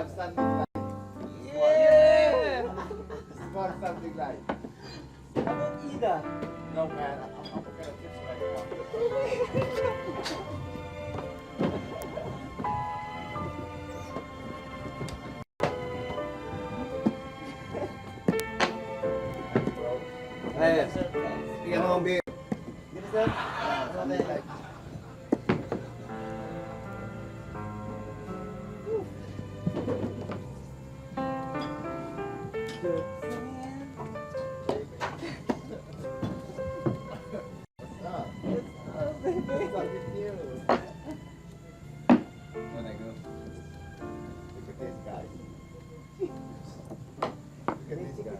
have something like. Yeah! Spark something like. How about Ida? No man, I'm gonna teach you right now. Ay, bigyan mo ang beer. Dito, sir. Something like. What's up? What's up with you? When I go, look at this guy. Look at this guy.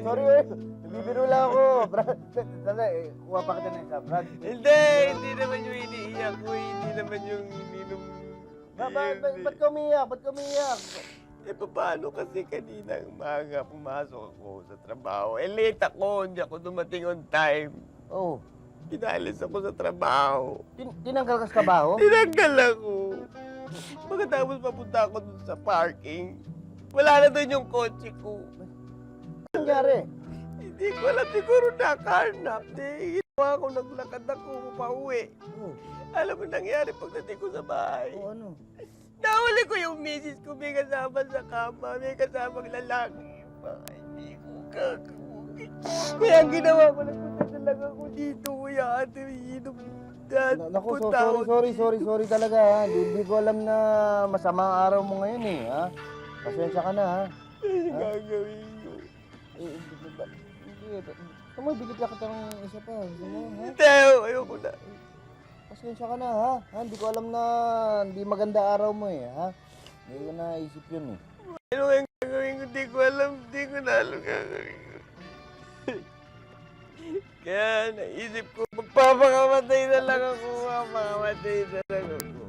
Sorry, bibiro lang ako. Brad, kuha pa kita ng isa, Brad. Hindi naman yung iniiyak ko, hindi naman yung ininom. Ba't ka umiyak? Ba't ka umiyak? Eh, paano kasi kanina umaga pumasok ako sa trabaho. Eh, late ako, hindi ako dumating on time. Oh, Pinalis ako sa trabaho. tinanggal ka sa kabaho? Tinanggal ako. Pagkatapos papunta ako dun sa parking, wala na doon yung kotse ko. Ano nangyari? Hindi ko alam, siguro nakarnap. Ginawa ko, naglakad ako, pauwi. Oh, Alam mo nangyari pagdating ko sa bahay. ano? Nahuli ko yung misis ko, may kasama sa kama, may kasamang lalaki. Baka hindi ko gagawin. Kaya ang ginawa ko, nagpunta talaga ako dito, kuya, ate, inom. Naku, sorry talaga ha. Hindi ko alam na masama ang araw mo ngayon eh, ha? Pasensya ka na, ha? Ano gagawin ko? Hindi, bigit lang kita ng isa pa. Gusto mo, ha? Hindi, ayoko na. Pasensya ka na, ha? Hindi ko alam na hindi maganda araw mo eh, ha? Hindi ko naisip yun eh. Ano kayang gagawin ko? Hindi ko alam, hindi ko na alam gagawin ko. Kaya naisip ko, magpapakamatay na lang ako, mapakamatay na lang ako.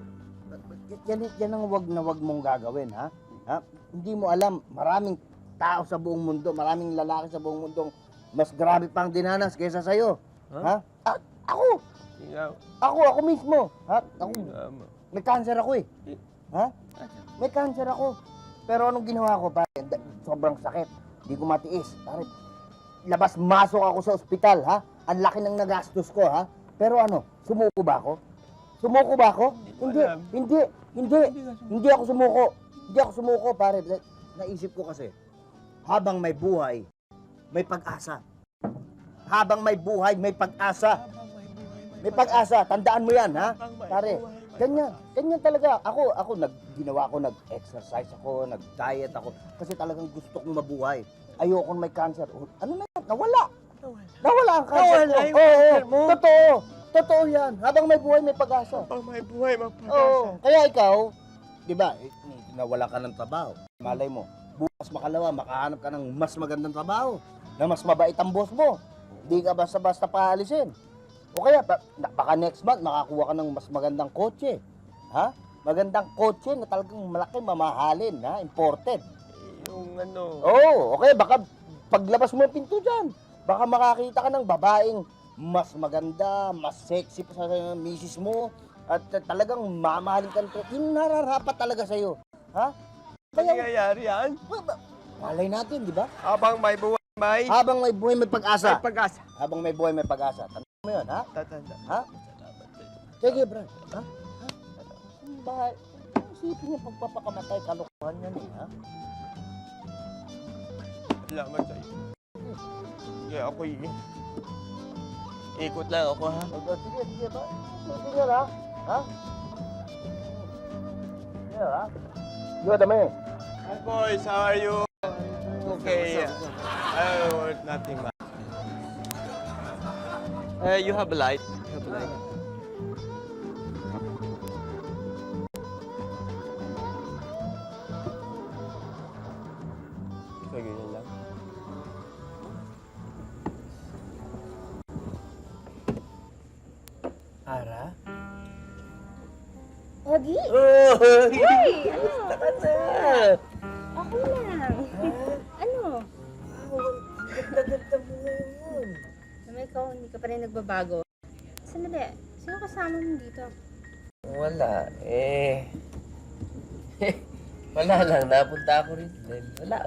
Yan ang wag mong gagawin, ha? Hindi mo alam, maraming tao sa buong mundo, maraming lalaki sa buong mundo mas grabe pang dinanas kaysa sa'yo. Ha? Ako! Ikaw, Ako mismo. Ha? Ako, tama. may cancer ako eh. Ha? May cancer ako. Pero anong ginawa ko, pare? Sobrang sakit. Hindi ko matiis. Pare, labas-masok ako sa ospital, ha? Ang laki ng nagastos ko, ha? Pero ano, sumuko ba ako? Sumuko ba ako? Hindi ako sumuko. Hindi ako sumuko, pare. Naisip ko kasi, habang may buhay, may pag-asa. Habang may buhay, may pag-asa. May pag-asa. Tandaan mo yan, ha? Pare, ganyan talaga. Ako ginawa ko, nag-exercise ako, nag-diet ako. Kasi talagang gusto kong mabuhay. Ayokong may cancer. Ano na yan? Nawala ang cancer Nawala ko. yung cancer mo? Totoo yan. Habang may buhay, may pag-asa. Pag may buhay, magpag-asa. Oo. Kaya ikaw, di ba, nawala ka ng trabaho. Malay mo, bukas makalawa, makahanap ka ng mas magandang trabaho na mas mabait ang boss mo. Di ka basta-basta paalisin. O kaya, baka next month, makakuha ka ng mas magandang kotse. Ha? Magandang kotse na talagang malaki, mamahalin, ha? Imported. Yung ano, Oo, okay, baka paglabas mo yung pinto dyan, Baka makakita ka ng babaeng mas maganda, mas sexy pa sa misis mo, at talagang mamahalin ka nito. Yung nararapat talaga sa'yo. Ha? Kaya, Nangyayari yan? malay natin, di ba? Habang may buhay, may Habang may buhay, may pag-asa. pag-asa. Habang may buhay, may pag-asa. Tandaan mo yun, ha? Tatanda. Ha? Sige, Brad. Ha? Ha? Bakit? Isipin yung pagpapakamatay, kalokohan yan eh, ha? Salamat sa'yo. Sige, ako ikot lang ako, ha? Sige, sige ba? Sige nga, ha? Sige, ha? Sige, dami. Hi, boys. How are you? Okay. I want nothing much. You have a light? You have a light? So, ganyan lang. Ara? Ogi? Oh! Hoy! Ano? Taka na! Okay lang. Ano? Ganda-ganda mo ngayon. Naman ikaw, hindi ka pa rin nagbabago. Sandali, sino kasama mo dito? Wala. Wala lang. Napunta ako rin. Wala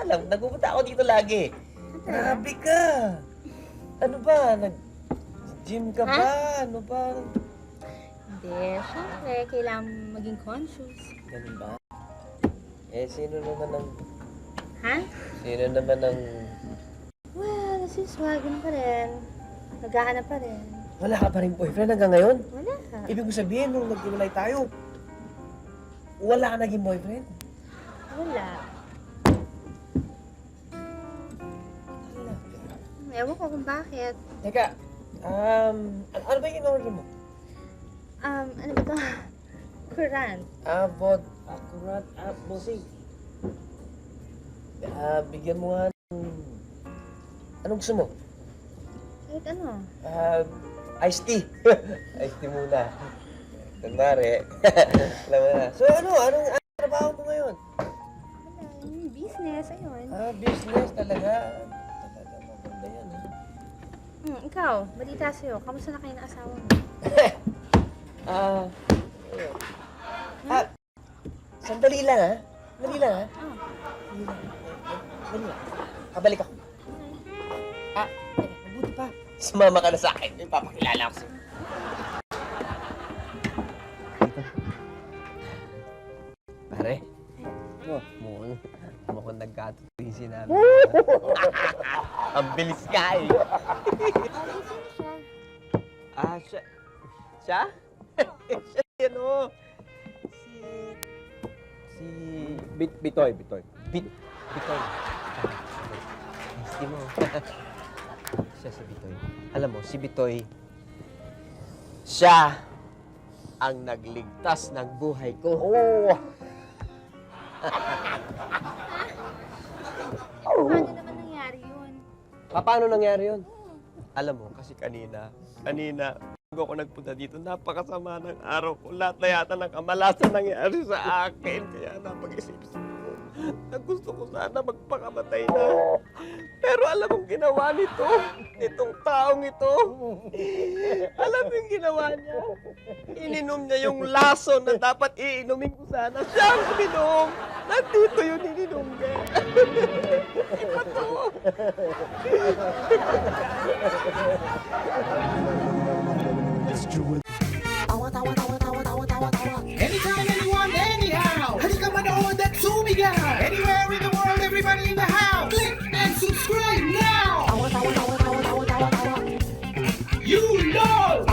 lang. Nagpupunta ako dito lagi. Grabe ka. Ano ba? Nag-gym ka ba? Ano ba? Hindi, syempre, kailangan maging conscious. Ganun ba? Sino naman ang... Ha? Sino naman ang... Well, nasiswag na pa rin. Naghahanap pa rin. Wala ka pa rin boyfriend hanggang ngayon? Wala ka. Ibig mo sabihin, nung naghiwalay tayo, wala ka naging boyfriend? Wala. Ewan ko kung bakit. Teka, ano ba yung in-order mo? Ano ba ito? Quran. Akurat, bossing. Bigyan mo nga ng... Anong gusto mo? Kahit ano? Iced tea. Iced tea muna. Kunwari. Alam mo na. So anong trabaho mo ngayon? Wala, yung business, ayun. Business talaga. Talaga maganda yan. Ikaw, balita sa'yo. Kamusta na kayo ng asawa mo? Sandali lang ha. Sandali lang ha. Oh. Sandali lang. Kabalik ako. Mabuti pa. Sumama ka na sa akin. May papakilala ako sa'yo. Pare. Mukhang nagkatuloy sinabi. Ang bilis ka eh. Okay, sino siya? Siya? Siya yan, oh. Si... Bitoy. Bitoy. Gusto mo. Siya si Bitoy. Alam mo, si Bitoy, siya ang nagligtas ng buhay ko. Oh! Paano naman nangyari yun? Paano nangyari yun? Alam mo, kasi kanina, bago ako nagpunta dito, napakasama ng araw ko. Lahat na yata ng kamalasan nangyari sa akin. Kaya napag-isip-isip ko na gusto ko sana magpakamatay na. Pero alam mong ginawa nito, itong taong ito. Alam mo yung ginawa niya? Ininom niya yung lason na dapat iinumin ko sana. Siya ang uminom. Nandito yun ininom niya. Iba to. Anytime, anyone, anyhow. Halika manood at sumigaw. Anywhere in the world, everybody in the house. Click and subscribe now. You know.